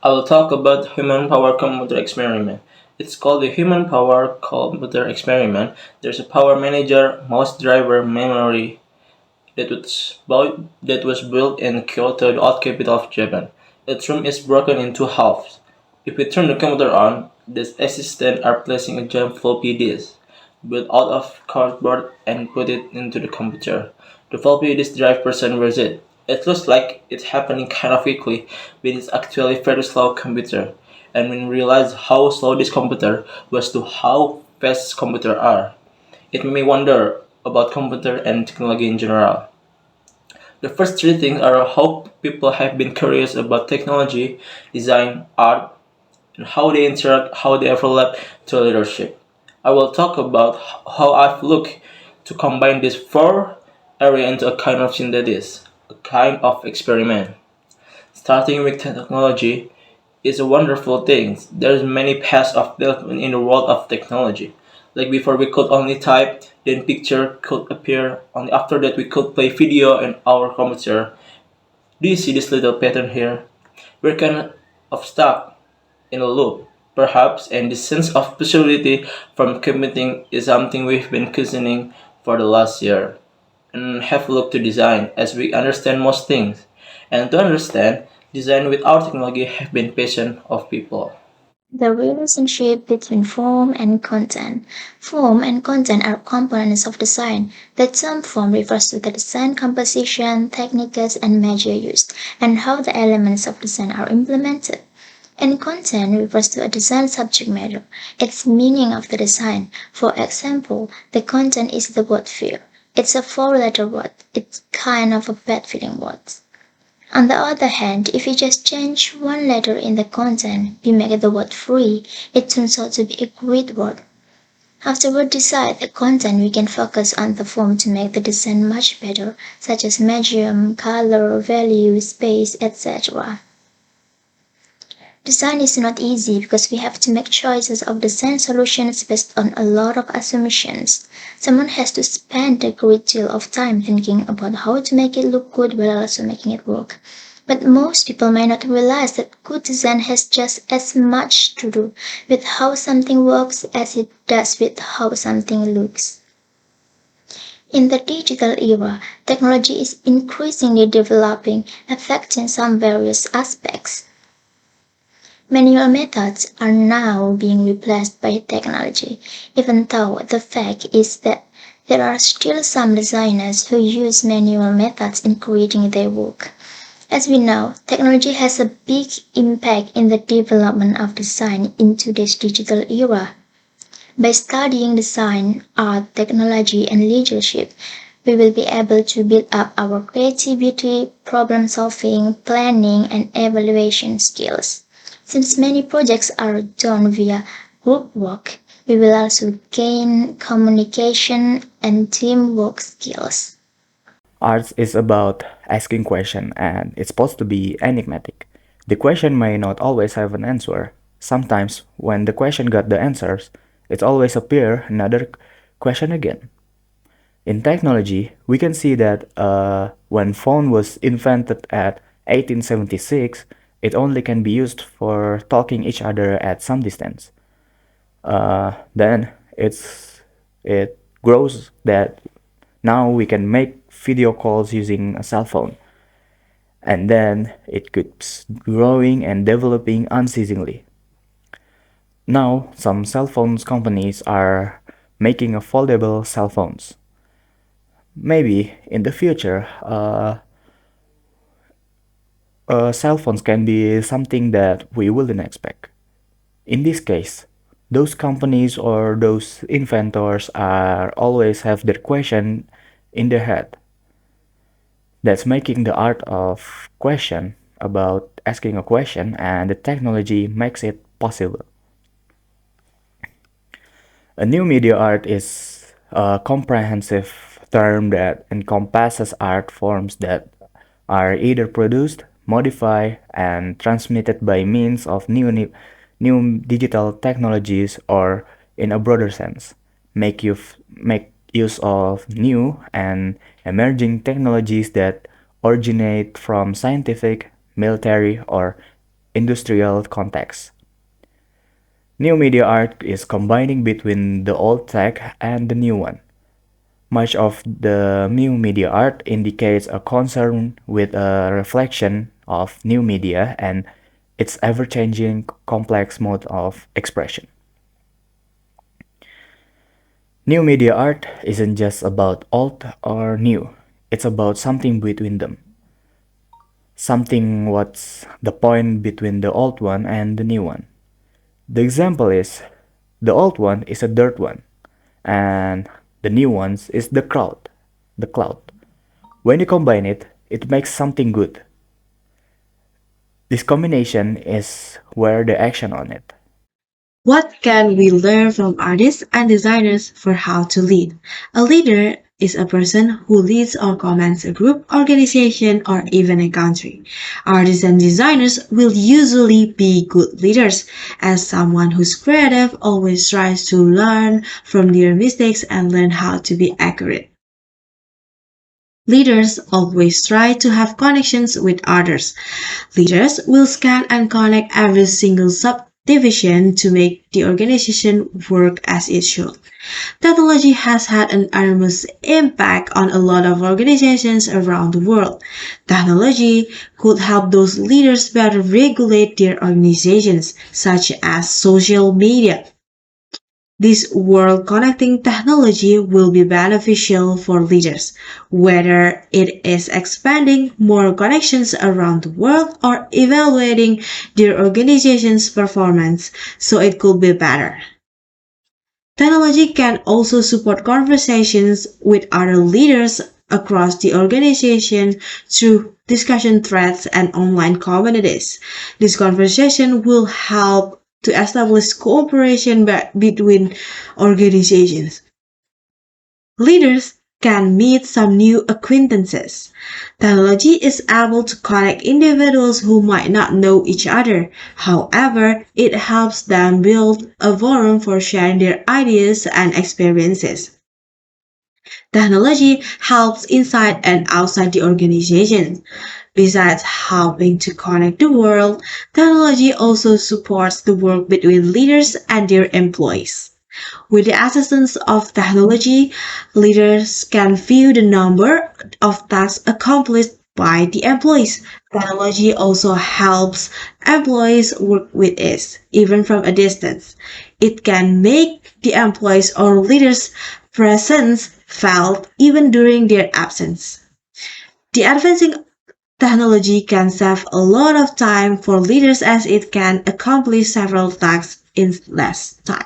I will talk about human power computer experiment. It's called the human power computer experiment. There's a power manager, mouse driver, memory that was built in Kyoto, the old capital of Japan. Its room is broken in two halves. If we turn the computer on, the assistants are placing a giant floppy disk built out of cardboard and put it into the computer. The floppy disk drive person wears it. It looks like it's happening kind of quickly, but it's actually a very slow computer. And when we realize how slow this computer was to how fast computers are, it made me wonder about computer and technology in general. The first three things are how people have been curious about technology, design, art, and how they interact, how they overlap to leadership. I will talk about how I've looked to combine these four areas into a kind of synthesis, a kind of experiment. Starting with technology is a wonderful thing. There's many paths of development in the world of technology. Like before we could only type, then picture could appear. Only after that we could play video in our computer. Do you see this little pattern here? We're kind of stuck in a loop, perhaps, and the sense of possibility from committing is something we've been questioning for the last year and have looked to design as we understand most things. And to understand, design without technology have been passion of people. The relationship between form and content. Form and content are components of design. The term form refers to the design composition, techniques, and measure used, and how the elements of design are implemented. And content refers to a design subject matter, its meaning of the design. For example, the content is the word fear. It's a four-letter word. It's kind of a bad feeling word. On the other hand, if we just change one letter in the content, we make the word free, it turns out to be a great word. After we decide the content, we can focus on the form to make the design much better, such as medium, color, value, space, etc. Design is not easy because we have to make choices of design solutions based on a lot of assumptions. Someone has to spend a great deal of time thinking about how to make it look good while also making it work. But most people may not realize that good design has just as much to do with how something works as it does with how something looks. In the digital era, technology is increasingly developing, affecting some various aspects. Manual methods are now being replaced by technology, even though the fact is that there are still some designers who use manual methods in creating their work. As we know, technology has a big impact in the development of design in today's digital era. By studying design, art, technology, and leadership, we will be able to build up our creativity, problem solving, planning, and evaluation skills. Since many projects are done via group work, we will also gain communication and teamwork skills. Arts is about asking questions and it's supposed to be enigmatic. The question may not always have an answer. Sometimes when the question got the answers, it always appear another question again. In technology, we can see that when phone was invented at 1876, it only can be used for talking each other at some distance. Then it grows that now we can make video calls using a cell phone. And then it keeps growing and developing unceasingly. Now, some cell phones companies are making a foldable cell phones. Maybe in the future, cell phones can be something that we wouldn't expect. In this case, those companies or those inventors are always have their question in their head. That's making the art of question about asking a question and the technology makes it possible. A new media art is a comprehensive term that encompasses art forms that are either produced, modified, and transmitted by means of new digital technologies or, in a broader sense, make use of new and emerging technologies that originate from scientific, military, or industrial context. New media art is combining between the old tech and the new one. Much of the new media art indicates a concern with a reflection of new media and its ever-changing complex mode of expression. New media art isn't just about old or new, it's about something between them. Something what's the point between the old one and the new one. The example is the old one is a dirt one, and the new ones is the cloud. When you combine it, it makes something good. This combination is where the action on it. What can we learn from artists and designers for how to lead? A leader is a person who leads or commands a group, organization, or even a country. Artists and designers will usually be good leaders, as someone who's creative always tries to learn from their mistakes and learn how to be accurate. Leaders always try to have connections with others. Leaders will scan and connect every single subdivision to make the organization work as it should. Technology has had an enormous impact on a lot of organizations around the world. Technology could help those leaders better regulate their organizations, such as social media. This world connecting technology will be beneficial for leaders, whether it is expanding more connections around the world or evaluating their organization's performance so it could be better. Technology can also support conversations with other leaders across the organization through discussion threads and online communities. This conversation will help to establish cooperation between organizations. Leaders can meet some new acquaintances. Technology is able to connect individuals who might not know each other. However, it helps them build a forum for sharing their ideas and experiences. Technology helps inside and outside the organization. Besides helping to connect the world, technology also supports the work between leaders and their employees. With the assistance of technology, leaders can view the number of tasks accomplished by the employees. Technology also helps employees work with ease, even from a distance. It can make the employees or leaders' presence felt even during their absence. The advancing technology can save a lot of time for leaders as it can accomplish several tasks in less time.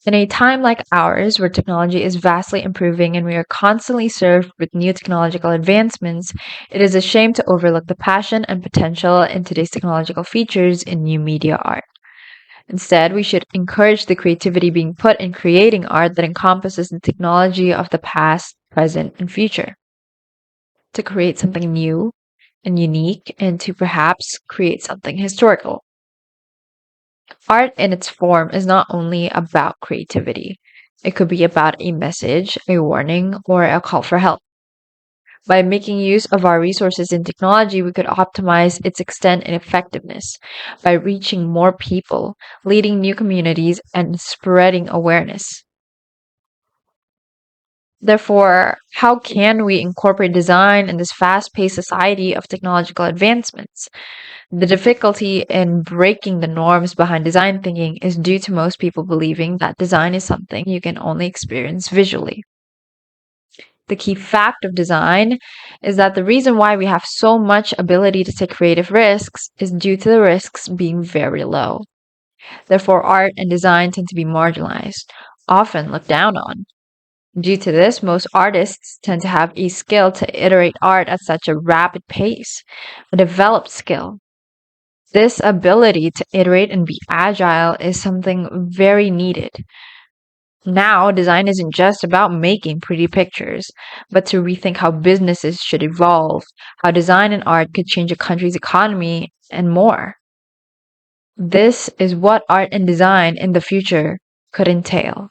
In a time like ours, where technology is vastly improving and we are constantly served with new technological advancements, it is a shame to overlook the passion and potential in today's technological features in new media art. Instead, we should encourage the creativity being put in creating art that encompasses the technology of the past, present, and future. To create something new and unique, and to perhaps create something historical. Art in its form is not only about creativity, it could be about a message, a warning, or a call for help. By making use of our resources in technology, we could optimize its extent and effectiveness by reaching more people, leading new communities, and spreading awareness. Therefore, how can we incorporate design in this fast paced society of technological advancements? The difficulty in breaking the norms behind design thinking is due to most people believing that design is something you can only experience visually. The key fact of design is that the reason why we have so much ability to take creative risks is due to the risks being very low. Therefore, art and design tend to be marginalized, often looked down on. Due to this, most artists tend to have a skill to iterate art at such a rapid pace, a developed skill. This ability to iterate and be agile is something very needed. Now, design isn't just about making pretty pictures, but to rethink how businesses should evolve, how design and art could change a country's economy, and more. This is what art and design in the future could entail.